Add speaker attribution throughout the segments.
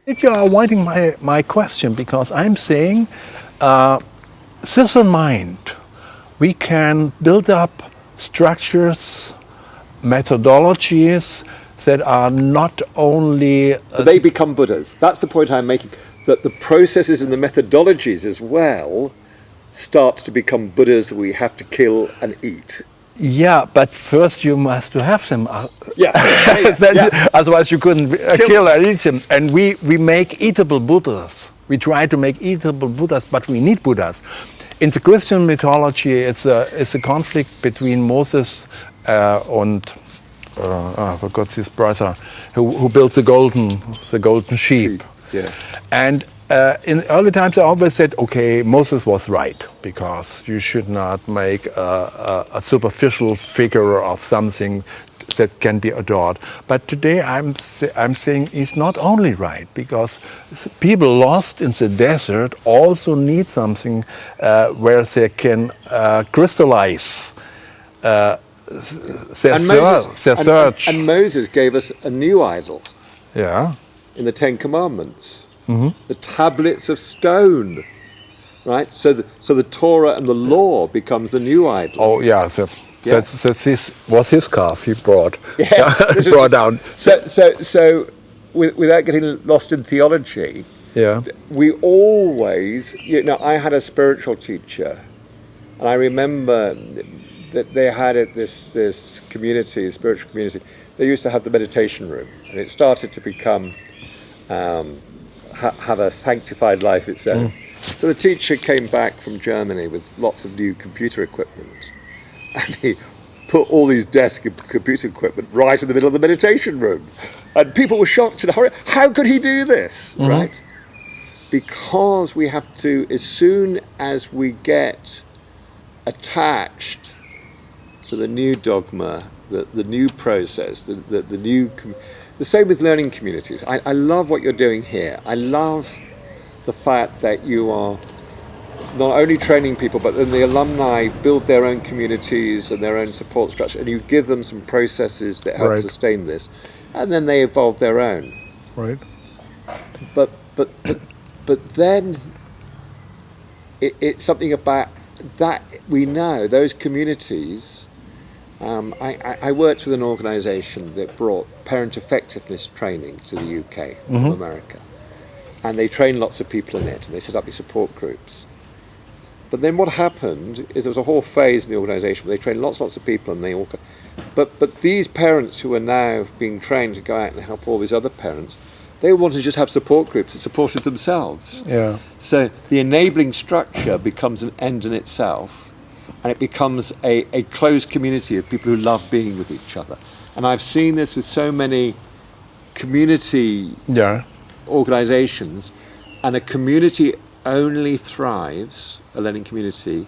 Speaker 1: You are avoiding my question, because I'm saying, this in mind, we can build up structures, methodologies that are not only...
Speaker 2: They become Buddhas. That's the point I'm making, that the processes and the methodologies as well start to become Buddhas that we have to kill and eat.
Speaker 1: Yeah, but first you must to have them. Otherwise you couldn't kill and eat them. And we make eatable Buddhas. We try to make eatable Buddhas, but we need Buddhas. In the Christian mythology, it's a conflict between Moses and I forgot his brother, who built the golden sheep.
Speaker 2: Yeah.
Speaker 1: And in early times, I always said, okay, Moses was right, because you should not make a superficial figure of something that can be adored. But today I'm saying he's not only right, because people lost in the desert also need something where they can crystallize their search.
Speaker 2: And Moses gave us a new idol.
Speaker 1: Yeah.
Speaker 2: In the Ten Commandments. Mm-hmm. The tablets of stone, right? So the Torah and the law becomes the new idol.
Speaker 1: Oh yeah, that was his calf he brought.
Speaker 2: Yeah,
Speaker 1: brought down.
Speaker 2: So without getting lost in theology,
Speaker 1: yeah,
Speaker 2: we always, I had a spiritual teacher, and I remember that they had this community, a spiritual community. They used to have the meditation room, and it started to become. Have a sanctified life its own. So the teacher came back from Germany with lots of new computer equipment, and he put all these desk computer equipment right in the middle of the meditation room, and people were shocked and horrified. How could he do this? Mm-hmm. Right? Because we have to, as soon as we get attached to the new dogma, the new process, the new. The same with learning communities. I love what you're doing here. I love the fact that you are not only training people, but then the alumni build their own communities and their own support structure, and you give them some processes that help sustain this, and then they evolve their own.
Speaker 1: Right.
Speaker 2: But then it's something about that we know, those communities. I worked with an organisation that brought parent effectiveness training to the UK from America, and they trained lots of people in it, and they set up these support groups. But then what happened is there was a whole phase in the organisation where they trained lots of people, and they all. But these parents who are now being trained to go out and help all these other parents, they wanted to just have support groups that supported themselves.
Speaker 1: Yeah.
Speaker 2: So the enabling structure becomes an end in itself. And it becomes a closed community of people who love being with each other. And I've seen this with so many community organizations, and a community only thrives, a learning community,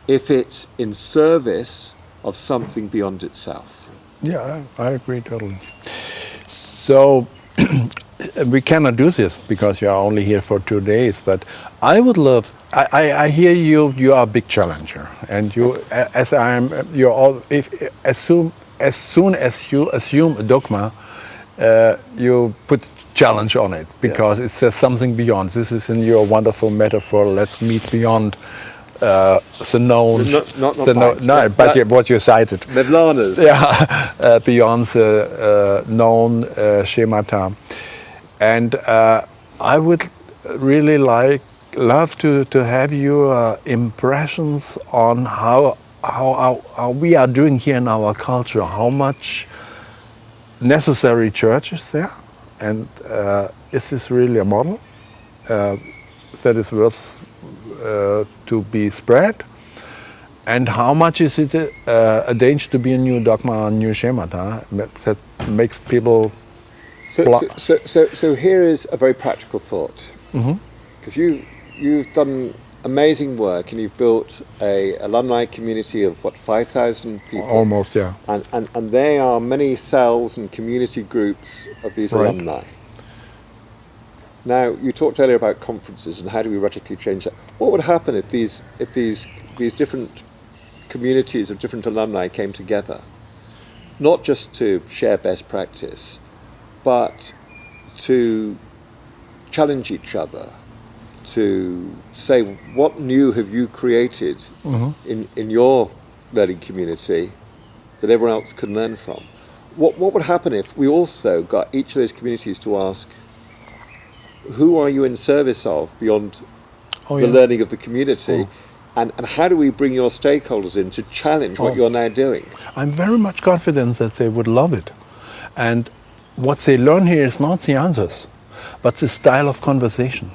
Speaker 2: if it's in service of something beyond itself.
Speaker 1: Yeah, I agree totally. So we cannot do this because you are only here for 2 days, but I would love. I hear you are a big challenger, and you, as soon as you assume a dogma, you put challenge on it, because it says something beyond. This is in your wonderful metaphor. Let's meet beyond the known. What you cited.
Speaker 2: Mevlanas.
Speaker 1: Yeah, beyond the known schemata, and I would really love to have your impressions on how we are doing here in our culture. How much necessary church is there, and is this really a model that is worth to be spread? And how much is it a danger to be a new dogma, a new schemata that makes people?
Speaker 2: So here is a very practical thought, because you've done amazing work, and you've built a alumni community of 5,000 people?
Speaker 1: Almost, yeah.
Speaker 2: And there are many cells and community groups of these alumni. Now, you talked earlier about conferences and how do we radically change that. What would happen if these different communities of different alumni came together, not just to share best practice, but to challenge each other to say, what new have you created in your learning community that everyone else can learn from? What would happen if we also got each of those communities to ask, who are you in service of beyond the learning of the community? And how do we bring your stakeholders in to challenge what you're now doing?
Speaker 1: I'm very much confident that they would love it. And what they learn here is not the answers, but the style of conversation.